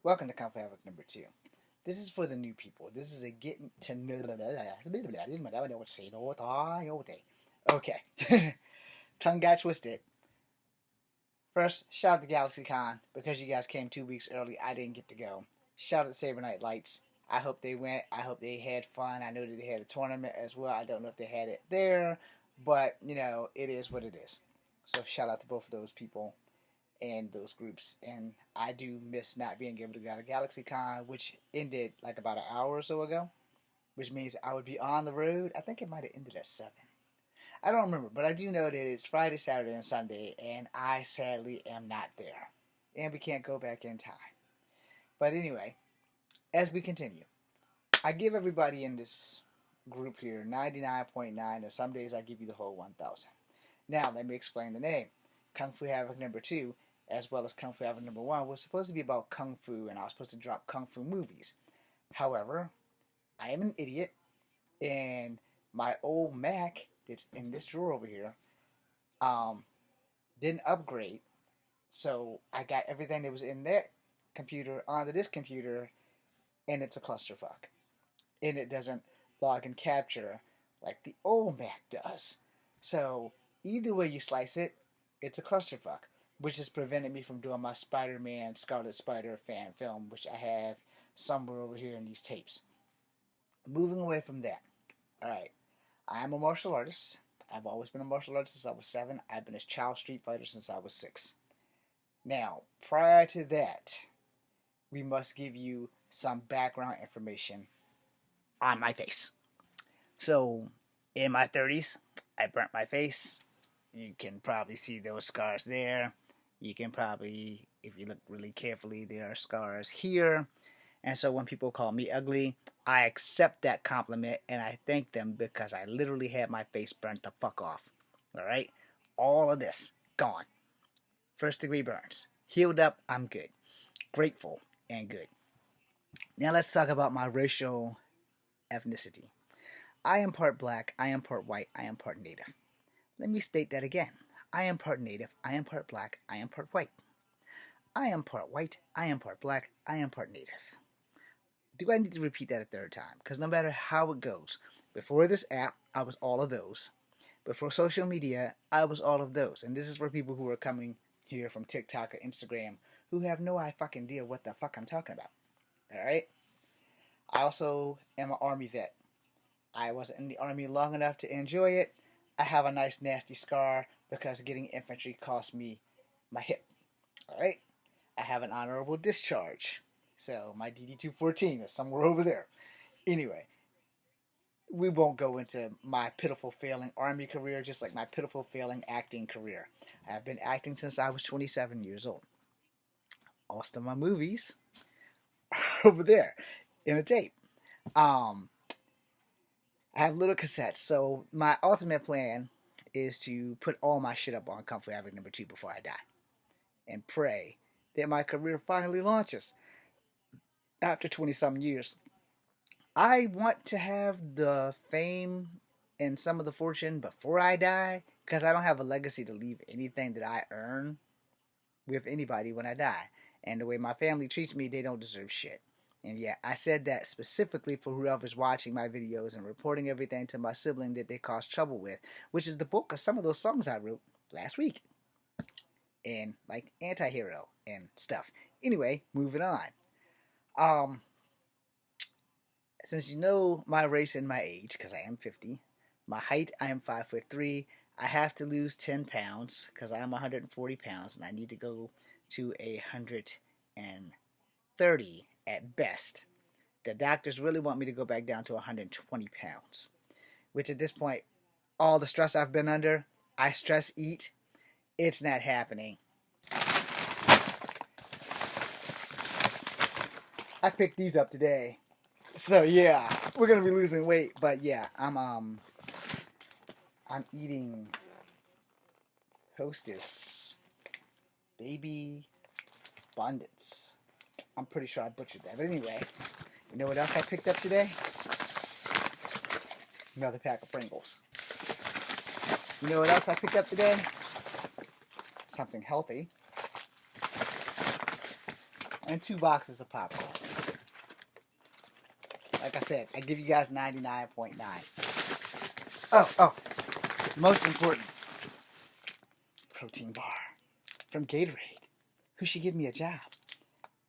Welcome to Conflict Havoc number 2. This is for the new people. This is a getting to know. I didn't know what to say all day. Okay. Tongue got twisted. First, shout out to GalaxyCon. Because you guys came 2 weeks early, I didn't get to go. Shout out to Saber Night Lights. I hope they went. I hope they had fun. I know that they had a tournament as well. I don't know if they had it there. But, it is what it is. So shout out to both of those people and those groups. And I do miss not being able to go to GalaxyCon, which ended like about an hour or so ago, which means I would be on the road. I think it might have ended at 7. I don't remember, but I do know that it's Friday, Saturday, and Sunday, and I sadly am not there. And we can't go back in time. But anyway, as we continue, I give everybody in this group here 99.9, and some days I give you the whole 1,000. Now, let me explain the name. Kung Fu Havoc number 2, as well as Kung Fu Havoc number 1, was supposed to be about Kung Fu, and I was supposed to drop Kung Fu movies. However, I am an idiot, and my old Mac that's in this drawer over here didn't upgrade, so I got everything that was in that computer onto this computer, and it's a clusterfuck. And it doesn't log and capture like the old Mac does. So either way you slice it, it's a clusterfuck, which has prevented me from doing my Spider-Man Scarlet Spider fan film, which I have somewhere over here in these tapes. Moving away from that, alright, I am a martial artist. I've always been a martial artist since I was 7. I've been a child street fighter since I was 6. Now, prior to that, we must give you some background information on my face. So, in my 30s, I burnt my face. You can probably see those scars there. You can probably, if you look really carefully, there are scars here. And so when people call me ugly, I accept that compliment and I thank them because I literally had my face burnt the fuck off. Alright? All of this, gone. First degree burns. Healed up, I'm good. Grateful and good. Now let's talk about my racial ethnicity. I am part black, I am part white, I am part native. Let me state that again. I am part native, I am part black, I am part white. I am part white, I am part black, I am part native. Do I need to repeat that a third time? Because no matter how it goes, before this app, I was all of those. Before social media, I was all of those. And this is for people who are coming here from TikTok or Instagram who have no fucking idea what the fuck I'm talking about. Alright? I also am an Army vet. I wasn't in the Army long enough to enjoy it. I have a nice nasty scar because getting infantry cost me my hip. Alright? I have an honorable discharge. So my DD-214 is somewhere over there. Anyway, we won't go into my pitiful failing Army career, just like my pitiful failing acting career. I've been acting since I was 27 years old. Most of my movies are over there in a tape. I have little cassettes, so my ultimate plan is to put all my shit up on Kung Fu Havoc number 2 before I die. And pray that my career finally launches after 20-some years. I want to have the fame and some of the fortune before I die, because I don't have a legacy to leave anything that I earn with anybody when I die. And the way my family treats me, they don't deserve shit. And yeah, I said that specifically for whoever's watching my videos and reporting everything to my sibling that they caused trouble with, which is the bulk of some of those songs I wrote last week. And like Anti-Hero and stuff. Anyway, moving on. Since you know my race and my age, because I am 50, my height, I am 5'3". I have to lose 10 pounds because I'm 140 pounds and I need to go to 130 at best. The doctors really want me to go back down to 120 pounds, which at this point, all the stress I've been under, I stress eat, it's not happening. I picked these up today. So yeah, we're gonna be losing weight, but yeah, I'm eating Hostess Baby Abundance. I'm pretty sure I butchered that. But anyway, you know what else I picked up today? Another pack of Pringles. You know what else I picked up today? Something healthy. and 2 boxes of popcorn. Like I said, I give you guys 99.9. Oh, most important, protein bar from Gatorade. Who should give me a job?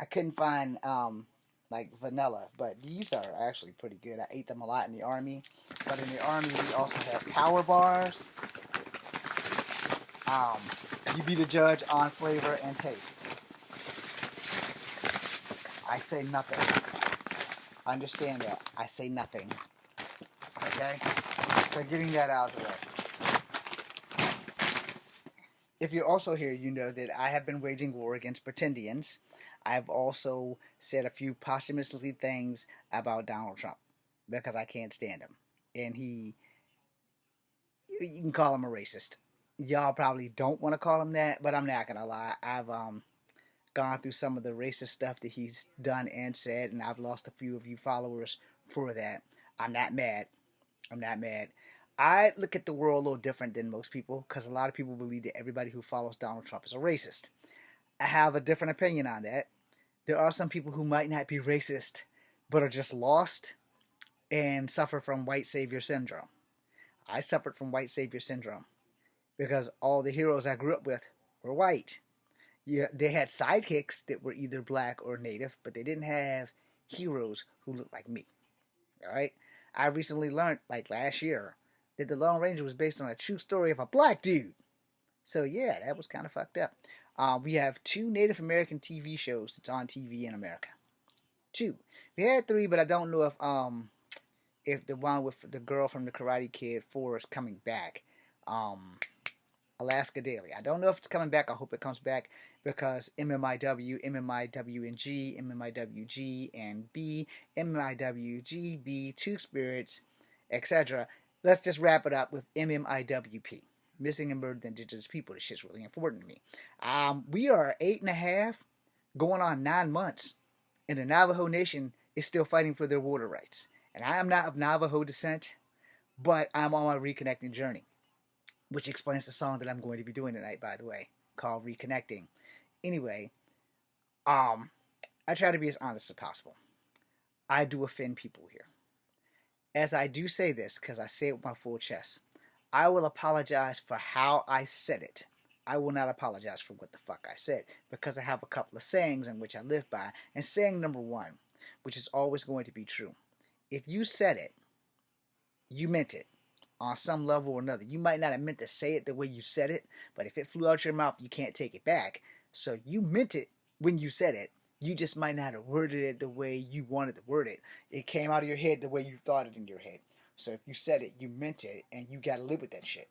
I couldn't find like vanilla, but these are actually pretty good. I ate them a lot in the Army. But in the Army, we also have power bars. You be the judge on flavor and taste. I say nothing. Understand that. I say nothing. Okay? So getting that out of the way. If you're also here, you know that I have been waging war against pretendians. I've also said a few posthumously things about Donald Trump because I can't stand him. And you can call him a racist. Y'all probably don't want to call him that, but I'm not going to lie. I've gone through some of the racist stuff that he's done and said, and I've lost a few of you followers for that. I'm not mad. I'm not mad. I look at the world a little different than most people because a lot of people believe that everybody who follows Donald Trump is a racist. I have a different opinion on that. There are some people who might not be racist but are just lost and suffer from white savior syndrome. I suffered from white savior syndrome because all the heroes I grew up with were white. Yeah, they had sidekicks that were either black or native, but they didn't have heroes who looked like me. All right? I recently learned, like last year, that the Lone Ranger was based on a true story of a black dude. So yeah, that was kind of fucked up. We have 2 Native American TV shows that's on TV in America. 2. We had 3, but I don't know if the one with the girl from the Karate Kid 4 is coming back. Alaska Daily. I don't know if it's coming back. I hope it comes back because MMIW, MMIW and G, MMIWG and B, MMIWGB, Two Spirits, etc. Let's just wrap it up with MMIWP. Missing and Murdered Indigenous People. This shit's really important to me. We are 8.5, going on 9 months, and the Navajo Nation is still fighting for their water rights. And I am not of Navajo descent, but I'm on my reconnecting journey, which explains the song that I'm going to be doing tonight, by the way, called Reconnecting. Anyway, I try to be as honest as possible. I do offend people here. As I do say this, because I say it with my full chest, I will apologize for how I said it. I will not apologize for what the fuck I said, because I have a couple of sayings in which I live by. And saying number 1, which is always going to be true. If you said it, you meant it. On some level or another. You might not have meant to say it the way you said it, but if it flew out your mouth, you can't take it back. So you meant it when you said it. You just might not have worded it the way you wanted to word it. It came out of your head the way you thought it in your head. So if you said it, you meant it, and you got to live with that shit.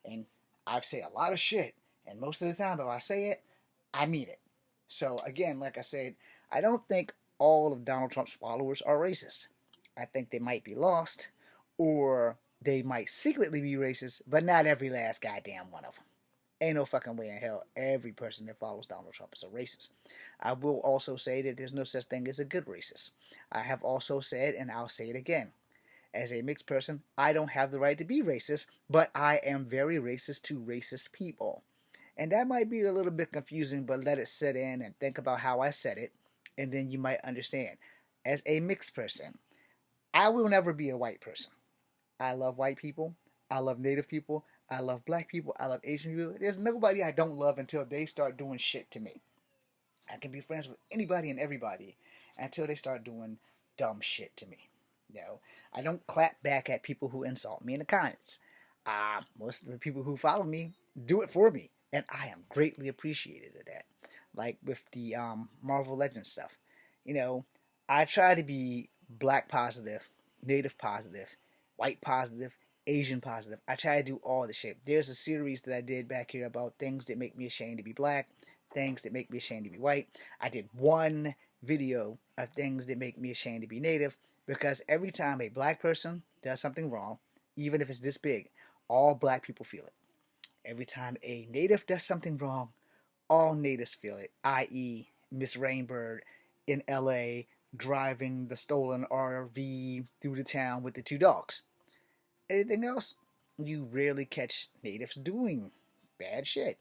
And I've said a lot of shit, and most of the time if I say it, I mean it. So again, like I said, I don't think all of Donald Trump's followers are racist. I think they might be lost, or they might secretly be racist, but not every last goddamn one of them. Ain't no fucking way in hell every person that follows Donald Trump is a racist. I will also say that there's no such thing as a good racist. I have also said, and I'll say it again, as a mixed person, I don't have the right to be racist, but I am very racist to racist people. And that might be a little bit confusing, but let it sit in and think about how I said it, and then you might understand. As a mixed person, I will never be a white person. I love white people. I love Native people. I love black people. I love Asian people. There's nobody I don't love until they start doing shit to me. I can be friends with anybody and everybody until they start doing dumb shit to me. I don't clap back at people who insult me in the comments. Most of the people who follow me do it for me, and I am greatly appreciated of that. Like with the Marvel Legends stuff. I try to be black positive, Native positive, white positive, Asian positive. I try to do all the shit. There's a series that I did back here about things that make me ashamed to be black, things that make me ashamed to be white. I did one video of things that make me ashamed to be Native, because every time a black person does something wrong, even if it's this big, all black people feel it. Every time a Native does something wrong, all Natives feel it, i.e. Miss Rainbird in LA driving the stolen RV through the town with the 2 dogs. Anything else, you rarely catch Natives doing bad shit.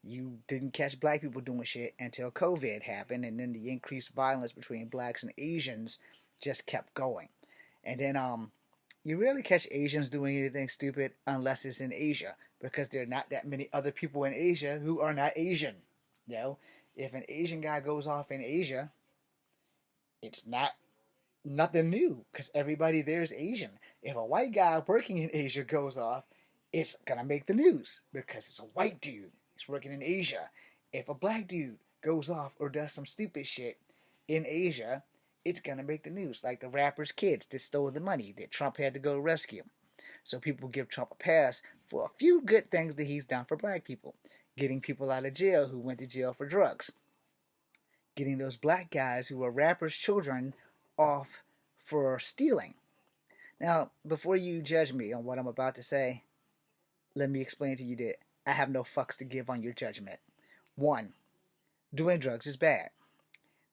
You didn't catch black people doing shit until COVID happened, and then the increased violence between blacks and Asians just kept going. And then you rarely catch Asians doing anything stupid unless it's in Asia, because there are not that many other people in Asia who are not Asian. You know, if an Asian guy goes off in Asia, it's not nothing new because everybody there is Asian. If a white guy working in Asia goes off, it's gonna make the news because it's a white dude. He's working in Asia. If a black dude goes off or does some stupid shit in Asia, it's gonna make the news. Like the rapper's kids that stole the money that Trump had to go rescue. So people give Trump a pass for a few good things that he's done for black people. Getting people out of jail who went to jail for drugs. Getting those black guys who were rappers' children off for stealing. Now, before you judge me on what I'm about to say, let me explain to you that I have no fucks to give on your judgment. One, doing drugs is bad.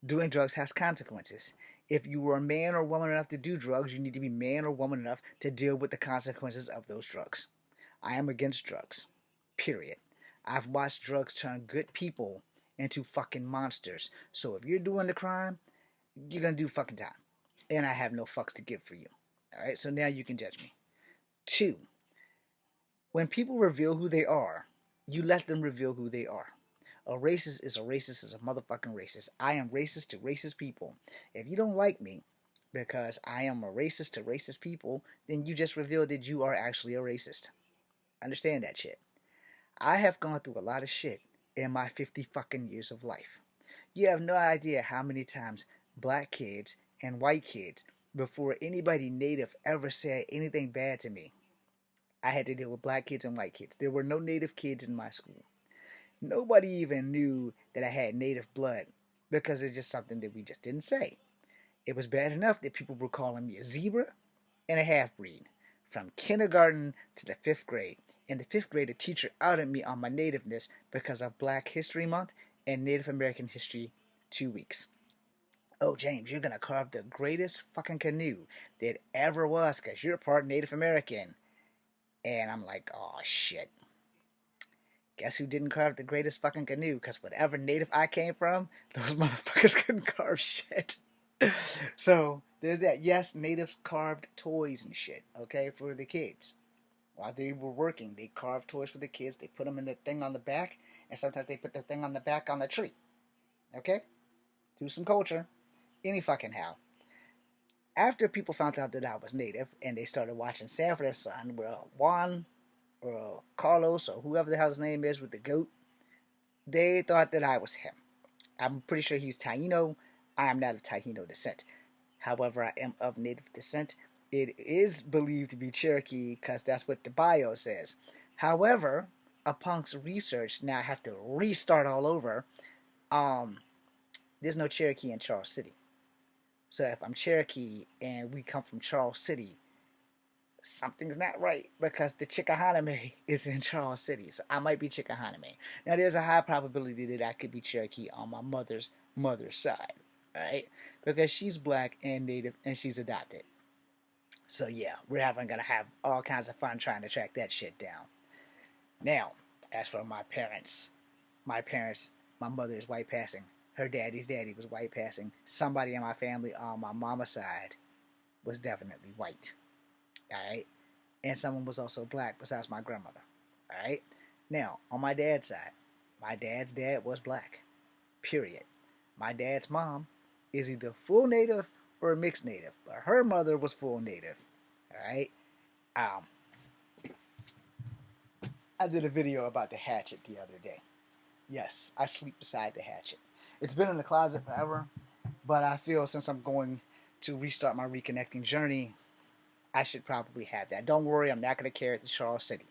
Doing drugs has consequences. If you were a man or woman enough to do drugs, you need to be man or woman enough to deal with the consequences of those drugs. I am against drugs. Period. I've watched drugs turn good people into fucking monsters. So if you're doing the crime, you're gonna do fucking time. And I have no fucks to give for you. Alright, so now you can judge me. Two, when people reveal who they are, you let them reveal who they are. A racist is a motherfucking racist. I am racist to racist people. If you don't like me because I am a racist to racist people, then you just revealed that you are actually a racist. Understand that shit. I have gone through a lot of shit in my 50 fucking years of life. You have no idea how many times black kids and white kids, before anybody native ever said anything bad to me, I had to deal with black kids and white kids. There were no native kids in my school. Nobody even knew that I had native blood because it's just something that we just didn't say. It was bad enough that people were calling me a zebra and a half-breed from kindergarten to the 5th grade. In the 5th grade, a teacher outed me on my nativeness because of Black History Month and Native American History 2 weeks. Oh, James, you're going to carve the greatest fucking canoe that ever was because you're part Native American. And I'm like, oh, shit. Guess who didn't carve the greatest fucking canoe? Because whatever native I came from, those motherfuckers couldn't carve shit. So, there's that. Yes, natives carved toys and shit, okay, for the kids. While they were working, they carved toys for the kids. They put them in the thing on the back, and sometimes they put the thing on the back on the tree. Okay? Do some culture. Any fucking how. After people found out that I was native, and they started watching Sanford and Son, where Juan or Carlos or whoever the hell his name is with the goat, they thought that I was him. I'm pretty sure he's Taino. I am not of Taino descent. However, I am of native descent. It is believed to be Cherokee because that's what the bio says. However, upon research, now I have to restart all over. There's no Cherokee in Charles City. So if I'm Cherokee and we come from Charles City, something's not right because the Chickahominy is in Charles City. So I might be Chickahominy. Now there's a high probability that I could be Cherokee on my mother's side, right? Because she's black and native and she's adopted. So yeah, we're gonna have all kinds of fun trying to track that shit down. Now, as for my parents, my mother is white passing. Her daddy's daddy was white passing. Somebody in my family on my mama's side was definitely white. Alright? And someone was also black besides my grandmother. Alright? Now, on my dad's side, my dad's dad was black. Period. My dad's mom is either full native or mixed native. But her mother was full native. Alright? I did a video about the hatchet the other day. Yes, I sleep beside the hatchet. It's been in the closet forever, but I feel since I'm going to restart my reconnecting journey, I should probably have that. Don't worry, I'm not going to carry it to Charles City.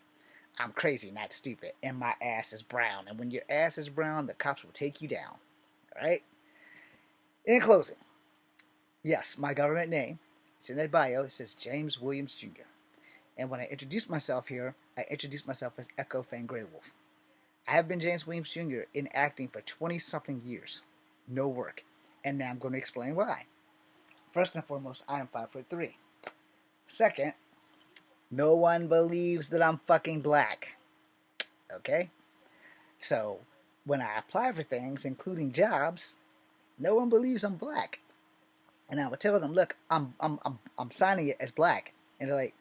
I'm crazy, not stupid, and my ass is brown. And when your ass is brown, the cops will take you down. Alright? In closing, yes, my government name, it's in that bio, it says James Williams Jr. And when I introduce myself here, I introduce myself as Ecko, Fang, Greywolf. I have been James Williams Jr. in acting for 20-something years. No work. And now I'm going to explain why. First and foremost, I am 5'3". Second, no one believes that I'm fucking black. Okay? So, when I apply for things, including jobs, no one believes I'm black. And I would tell them, look, I'm signing it as black. And they're like,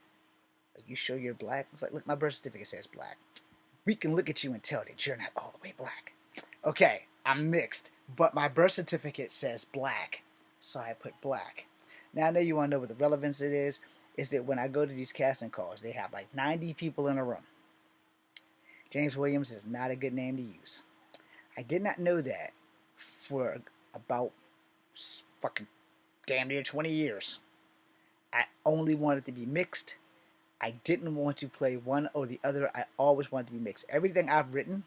are you sure you're black? It's like, look, my birth certificate says black. We can look at you and tell that you're not all the way black. Okay, I'm mixed, but my birth certificate says black. So I put black. Now I know you want to know what the relevance it is that when I go to these casting calls, they have like 90 people in a room. James Williams is not a good name to use. I did not know that for about fucking damn near 20 years. I only wanted to be mixed. I didn't want to play one or the other. I always wanted to be mixed. Everything I've written,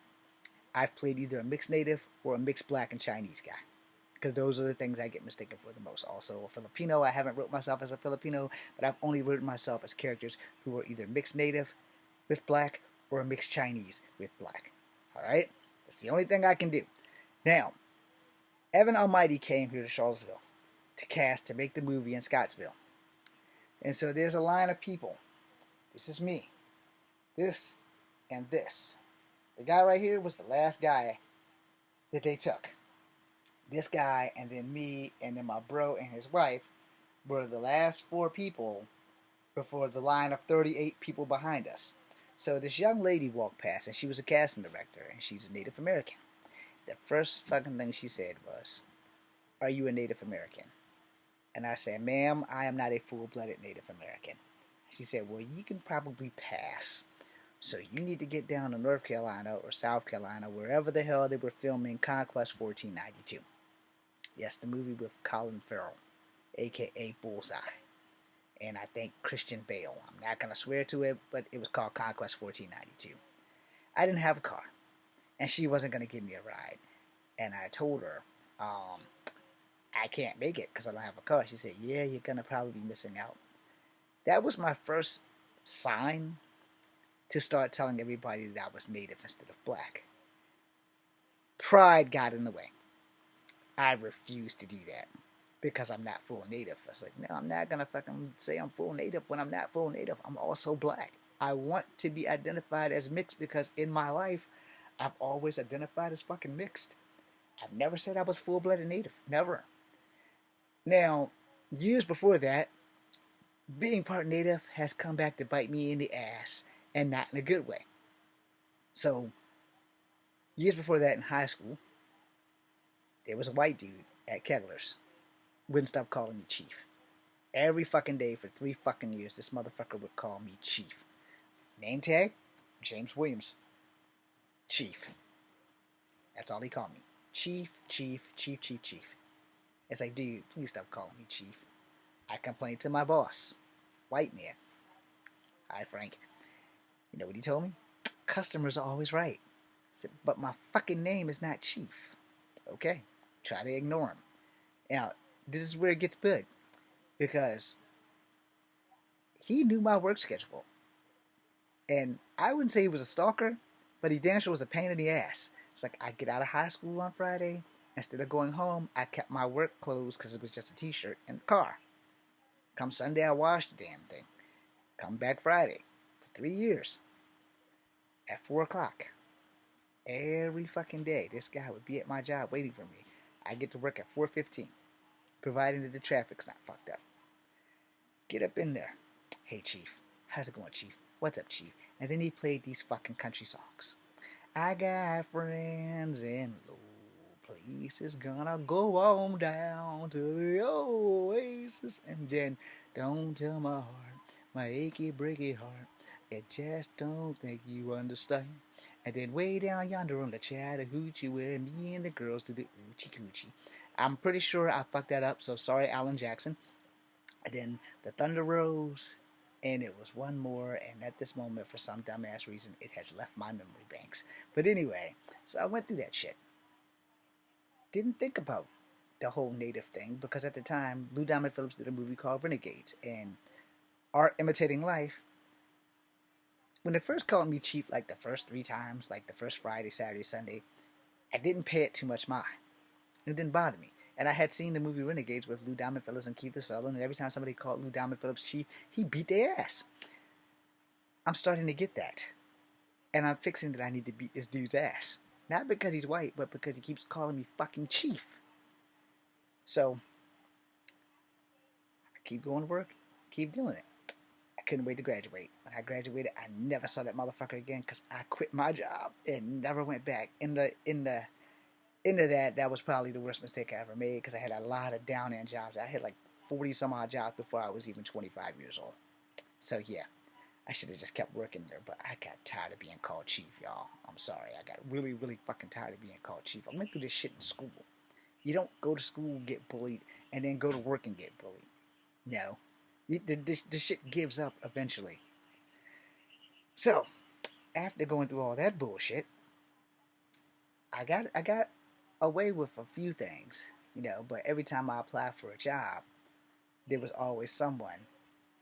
I've played either a mixed native or a mixed black and Chinese guy. Because those are the things I get mistaken for the most. Also, a Filipino, I haven't wrote myself as a Filipino, but I've only written myself as characters who are either mixed native with black or a mixed Chinese with black. Alright? That's the only thing I can do. Now, Evan Almighty came here to Charlottesville to cast, to make the movie in Scottsville. And so there's a line of people. This is me. This and this. The guy right here was the last guy that they took. This guy and then me and then my bro and his wife were the last 4 people before the line of 38 people behind us. So this young lady walked past and she was a casting director and she's a Native American. The first fucking thing she said was, "Are you a Native American?" And I said, "Ma'am, I am not a full-blooded Native American." She said, "Well, you can probably pass. So you need to get down to North Carolina or South Carolina, wherever the hell they were filming Conquest 1492. Yes, the movie with Colin Farrell, a.k.a. Bullseye. And I think Christian Bale. I'm not going to swear to it, but it was called Conquest 1492. I didn't have a car, and she wasn't going to give me a ride. And I told her, I can't make it because I don't have a car. She said, yeah, you're going to probably be missing out. That was my first sign to start telling everybody that I was Native instead of black. Pride got in the way. I refused to do that because I'm not full Native. I was like, no, I'm not going to fucking say I'm full Native when I'm not full Native. I'm also black. I want to be identified as mixed because in my life, I've always identified as fucking mixed. I've never said I was full-blooded Native. Never. Now, years before that, being part Native has come back to bite me in the ass, and not in a good way. So, years before that in high school, there was a white dude at Kettler's. Wouldn't stop calling me Chief. Every fucking day for 3 fucking years, this motherfucker would call me Chief. Name tag, James Williams. Chief. That's all he called me. Chief, Chief, Chief, Chief, Chief. It's like, dude, please stop calling me Chief. I complained to my boss. White man. Hi, Frank. You know what he told me? Customers are always right. I said, but my fucking name is not Chief. Okay, try to ignore him. Now, this is where it gets good. Because he knew my work schedule. And I wouldn't say he was a stalker, but he damn sure was a pain in the ass. It's like, I get out of high school on Friday. Instead of going home, I kept my work clothes because it was just a t-shirt in the car. Come Sunday, I washed the damn thing. Come back Friday. For 3 years. At 4 o'clock. Every fucking day, this guy would be at my job waiting for me. I get to work at 4:15, providing that the traffic's not fucked up. Get up in there. Hey, Chief. How's it going, Chief? What's up, Chief? And then he played these fucking country songs. I got friends in low places, gonna go on down to the oasis. And then, don't tell my heart, my achy, breaky heart, it just don't think you understand. And then way down yonder on the Chattahoochee, where me and the girls do the oochie coochie. I'm pretty sure I fucked that up, so sorry, Alan Jackson. And then the thunder rose, and it was one more, and at this moment, for some dumbass reason, it has left my memory banks. But anyway, so I went through that shit. Didn't think about the whole Native thing, because at the time, Lou Diamond Phillips did a movie called Renegades, and Art Imitating Life. When they first called me Chief, like the first 3 times, like the first Friday, Saturday, Sunday, I didn't pay it too much mind. It didn't bother me. And I had seen the movie Renegades with Lou Diamond Phillips and Keith Sutherland, and every time somebody called Lou Diamond Phillips Chief, he beat their ass. I'm starting to get that. And I'm fixing that I need to beat this dude's ass. Not because he's white, but because he keeps calling me fucking chief. So I keep going to work, keep doing it. I couldn't wait to graduate. When I graduated, I never saw that motherfucker again because I quit my job and never went back. Into that was probably the worst mistake I ever made because I had a lot of down end jobs. I had like 40 some odd jobs before I was even 25 years old. So yeah, I should have just kept working there, but I got tired of being called chief, y'all. I'm sorry. I got really, really fucking tired of being called chief. I went through this shit in school. You don't go to school, get bullied, and then go to work and get bullied. No. The shit gives up eventually. So, after going through all that bullshit, I got away with a few things, but every time I applied for a job, there was always someone,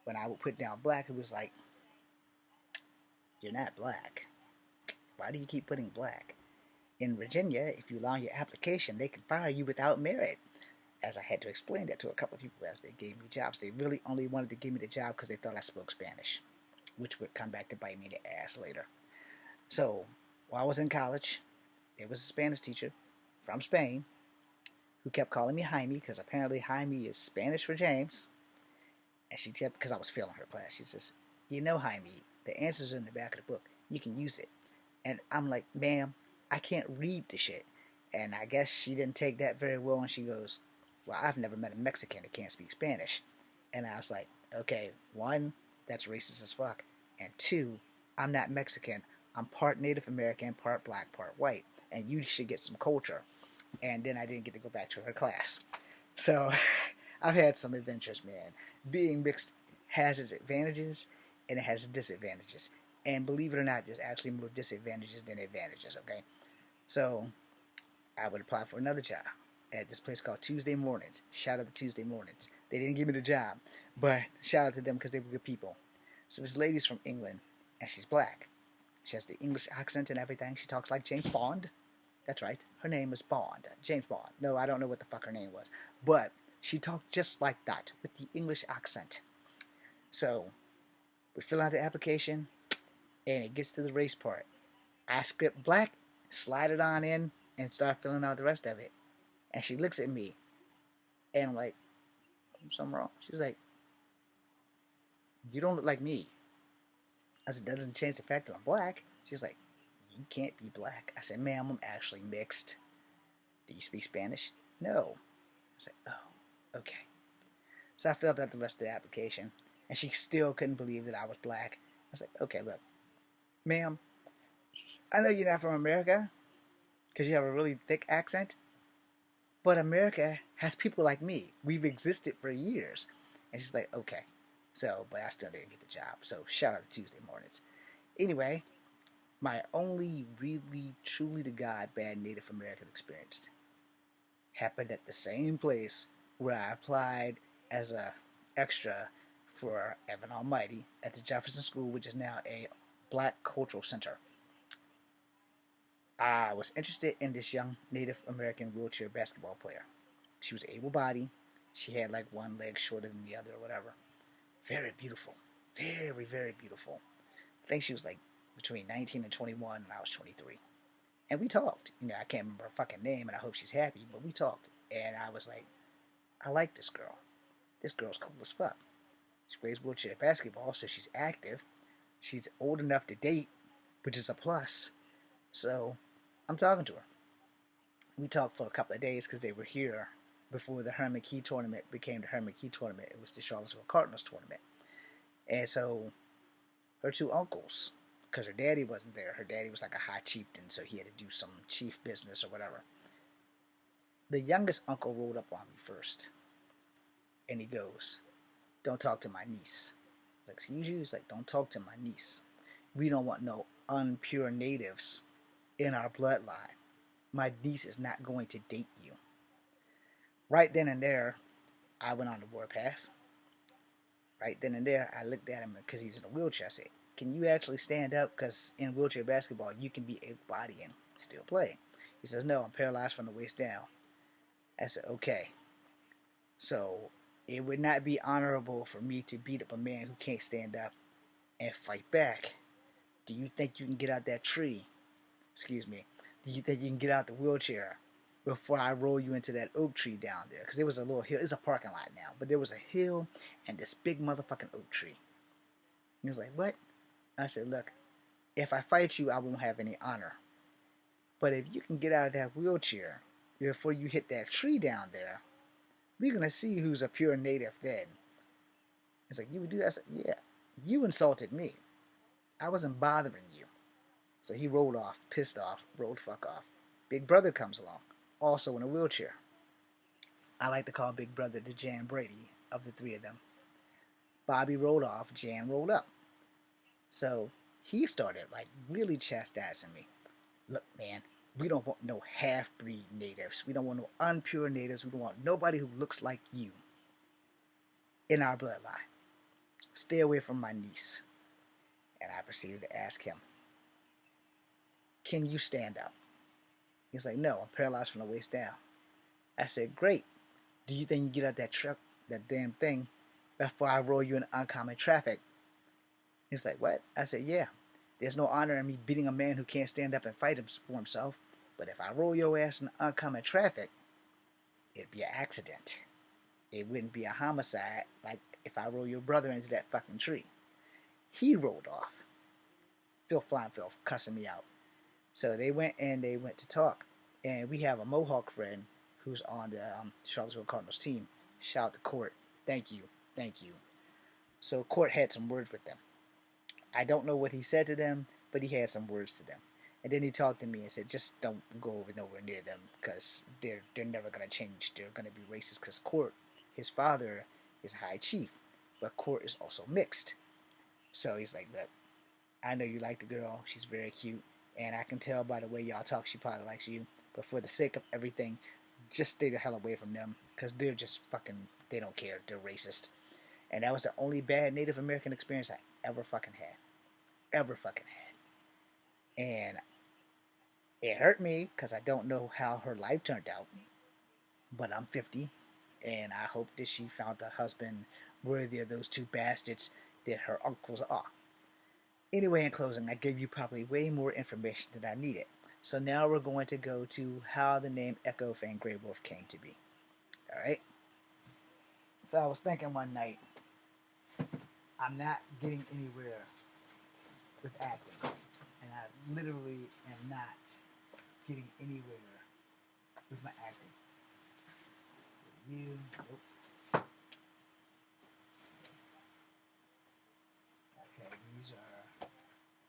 when I would put down black, who was like, "You're not black. Why do you keep putting black? In Virginia, if you lie on your application, they can fire you without merit." As I had to explain that to a couple of people as they gave me jobs. They really only wanted to give me the job because they thought I spoke Spanish, which would come back to bite me in the ass later. So, while I was in college, there was a Spanish teacher from Spain who kept calling me Jaime because apparently Jaime is Spanish for James. And she kept, because I was failing her class, she says, Jaime, the answers are in the back of the book. You can use it. And I'm like, ma'am, I can't read the shit. And I guess she didn't take that very well, and she goes, well, I've never met a Mexican that can't speak Spanish. And I was like, okay, one, that's racist as fuck. And two, I'm not Mexican. I'm part Native American, part black, part white. And you should get some culture. And then I didn't get to go back to her class. So I've had some adventures, man. Being mixed has its advantages and it has its disadvantages. And believe it or not, there's actually more disadvantages than advantages, okay? So I would apply for another job at this place called Tuesday Mornings. Shout out to Tuesday Mornings. They didn't give me the job, but shout out to them because they were good people. So this lady's from England, and she's black. She has the English accent and everything. She talks like James Bond. That's right. Her name is Bond. James Bond. No, I don't know what the fuck her name was. But she talked just like that with the English accent. So we fill out the application, and it gets to the race part. I script black, slide it on in, and start filling out the rest of it. And she looks at me, and I'm like, something wrong. She's like, you don't look like me. I said, that doesn't change the fact that I'm black. She's like, you can't be black. I said, ma'am, I'm actually mixed. Do you speak Spanish? No. I said, oh, okay. So I filled out the rest of the application, and she still couldn't believe that I was black. I was like, okay, look, ma'am, I know you're not from America because you have a really thick accent. But America has people like me. We've existed for years. And she's like, okay. So, but I still didn't get the job. So, shout out to Tuesday Mornings. Anyway, my only really, truly to God bad Native American experience happened at the same place where I applied as a extra for Evan Almighty at the Jefferson School, which is now a black cultural center. I was interested in this young Native American wheelchair basketball player. She was able-bodied. She had like one leg shorter than the other or whatever. Very beautiful. Very, very beautiful. I think she was like between 19 and 21 and I was 23. And we talked. I can't remember her fucking name and I hope she's happy, but we talked. And I was like, I like this girl. This girl's cool as fuck. She plays wheelchair basketball, so she's active. She's old enough to date, which is a plus. So I'm talking to her. We talked for a couple of days because they were here before the Herman Key tournament became the Herman Key tournament. It was the Charlottesville Cardinals tournament. And so her two uncles, because her daddy wasn't there. Her daddy was like a high chieftain, so he had to do some chief business or whatever. The youngest uncle rolled up on me first. And he goes, don't talk to my niece. Like, excuse you? He's like, don't talk to my niece. We don't want no unpure natives in our bloodline. My niece is not going to date you. Right then and there, I went on the warpath. Right then and there, I looked at him because he's in a wheelchair. I said, can you actually stand up? Because in wheelchair basketball, you can be able-bodied and still play. He says, no, I'm paralyzed from the waist down. I said, okay. So it would not be honorable for me to beat up a man who can't stand up and fight back. Do you think you can get out that tree? Excuse me. Do you think you can get out the wheelchair before I roll you into that oak tree down there? Because there was a little hill. It's a parking lot now, but there was a hill and this big motherfucking oak tree. He was like, what? I said, look, if I fight you, I won't have any honor. But if you can get out of that wheelchair before you hit that tree down there, we're going to see who's a pure native then. It's like, you would do that? I said, yeah. You insulted me. I wasn't bothering you. So he rolled off, pissed off, rolled fuck off. Big brother comes along, also in a wheelchair. I like to call Big Brother the Jan Brady of the three of them. Bobby rolled off, Jan rolled up. So he started like really chastising me. Look, man, we don't want no half-breed natives. We don't want no unpure natives. We don't want nobody who looks like you in our bloodline. Stay away from my niece. And I proceeded to ask him, can you stand up? He's like, no, I'm paralyzed from the waist down. I said, great. Do you think you get out that truck, that damn thing, before I roll you in oncoming traffic? He's like, what? I said, yeah. There's no honor in me beating a man who can't stand up and fight for himself. But if I roll your ass in oncoming traffic, it'd be an accident. It wouldn't be a homicide like if I roll your brother into that fucking tree. He rolled off. Phil cussing me out. So they went to talk. And we have a Mohawk friend who's on the Charlottesville Cardinals team. Shout out to Court. Thank you. So Court had some words with them. I don't know what he said to them, but he had some words to them. And then he talked to me and said, just don't go over nowhere near them because they're never going to change. They're going to be racist because Court, his father, is high chief. But Court is also mixed. So he's like, look, I know you like the girl. She's very cute. And I can tell by the way y'all talk, she probably likes you. But for the sake of everything, just stay the hell away from them. Because they're just fucking, they don't care. They're racist. And that was the only bad Native American experience I ever fucking had. And it hurt me because I don't know how her life turned out. But I'm 50. And I hope that she found a husband worthy of those two bastards that her uncles are. Anyway, in closing, I gave you probably way more information than I needed. So now we're going to go to how the name Ecko, Fang, Greywolf came to be. Alright? So I was thinking one night, I'm not getting anywhere with acting. And I literally am not getting anywhere with my acting. Nope. Okay, these are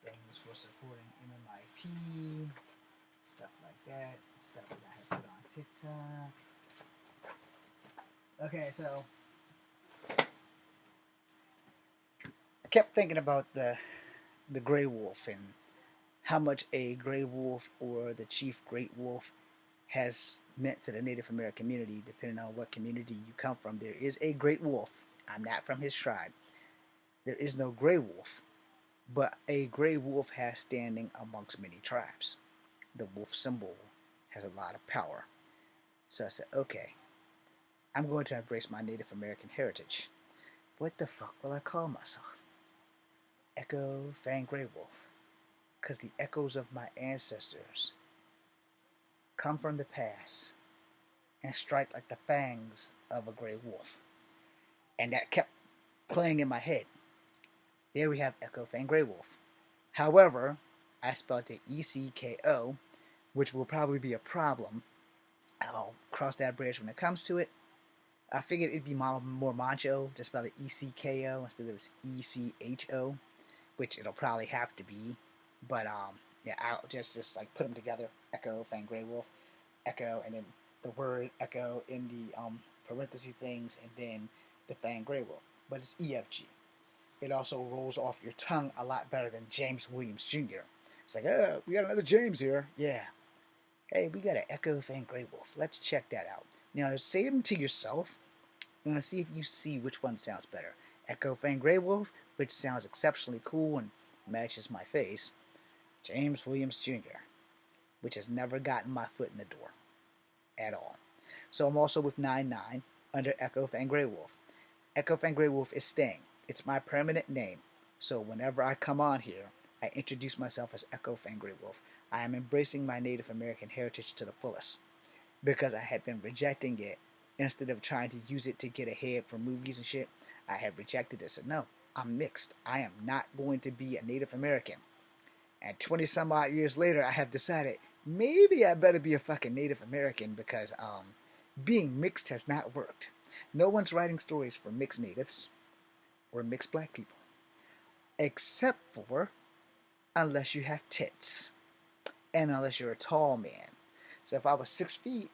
things for supporting MMIP, stuff like that, stuff that I have put on TikTok. Okay, so I kept thinking about the Greywolf and how much a Greywolf or the Chief Great Wolf has meant to the Native American community, depending on what community you come from. There is a Great Wolf. I'm not from his tribe. There is no Grey Wolf, but a Grey Wolf has standing amongst many tribes. The wolf symbol has a lot of power. So I said, okay, I'm going to embrace my Native American heritage. What the fuck will I call myself? Ecko, Fang, Greywolf. Because the echoes of my ancestors come from the past and strike like the fangs of a gray wolf. And that kept playing in my head. There we have Ecko, Fang, Greywolf. However, I spelled it E-C-K-O, which will probably be a problem. I'll cross that bridge when it comes to it. I figured it'd be more macho to spell it E-C-K-O instead of E-C-H-O, which it'll probably have to be. But yeah, I'll just like put them together. Ecko, Fang, Greywolf, Ecko, and then the word Ecko in the parenthesis things, and then the Fang, Greywolf. But it's EFG. It also rolls off your tongue a lot better than James Williams Jr. It's like, oh, we got another James here. Yeah. Hey, we got an Ecko, Fang, Greywolf. Let's check that out. Now, say them to yourself. I'm going to see if you see which one sounds better. Ecko, Fang, Greywolf, which sounds exceptionally cool and matches my face. James Williams Jr., which has never gotten my foot in the door at all. So I'm also with 9-9 under Ecko, Fang, Greywolf. Ecko, Fang, Greywolf is staying. It's my permanent name. So whenever I come on here, I introduce myself as Ecko, Fang, Greywolf. I am embracing my Native American heritage to the fullest because I had been rejecting it instead of trying to use it to get ahead for movies and shit. I have rejected it. So no, I'm mixed. I am not going to be a Native American. And 20 some odd years later, I have decided maybe I better be a fucking Native American because being mixed has not worked. No one's writing stories for mixed natives or mixed black people, except for unless you have tits and unless you're a tall man. So if I was 6 feet,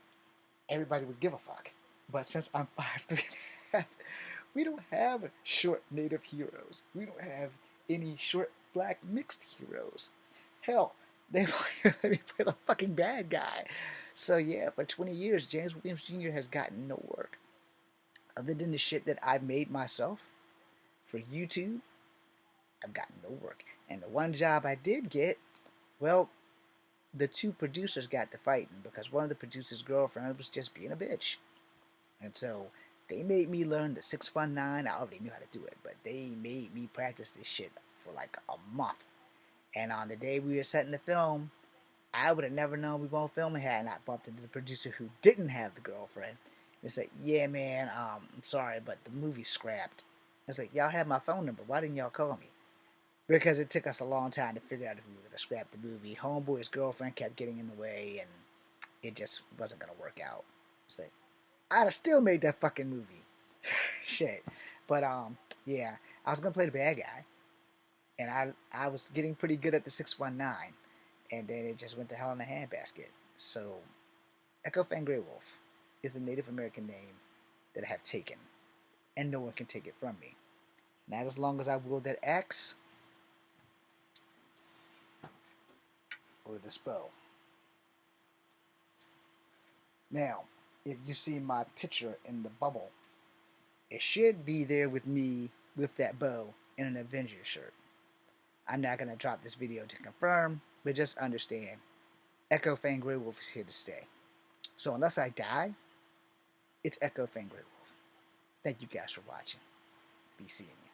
everybody would give a fuck. But since I'm 5'3.5", we don't have short native heroes. We don't have any short black mixed heroes. Hell, they won't let me play the fucking bad guy. So yeah, for 20 years, James Williams Jr. has gotten no work. Other than the shit that I've made myself for YouTube, I've gotten no work. And the one job I did get, well, the two producers got to fighting because one of the producers' girlfriend was just being a bitch. And so they made me learn the 619. I already knew how to do it, but they made me practice this shit for like a month. And on the day we were setting the film, I would have never known we won't film it had not bumped into the producer who didn't have the girlfriend. And said, yeah, man, I'm sorry, but the movie's scrapped. It's like, y'all have my phone number. Why didn't y'all call me? Because it took us a long time to figure out if we were going to scrap the movie. Homeboy's girlfriend kept getting in the way, and it just wasn't going to work out. It's like, I'd have still made that fucking movie. Shit. But, yeah, I was going to play the bad guy. And I was getting pretty good at the 619. And then it just went to hell in a handbasket. So, Ecko Fang Greywolf is the Native American name that I have taken. And no one can take it from me. Not as long as I wield that axe or this bow. Now, if you see my picture in the bubble, it should be there with me with that bow in an Avengers shirt. I'm not going to drop this video to confirm, but just understand, Ecko Fang Greywolf is here to stay. So unless I die, it's Ecko Fang Greywolf. Thank you guys for watching. Be seeing you.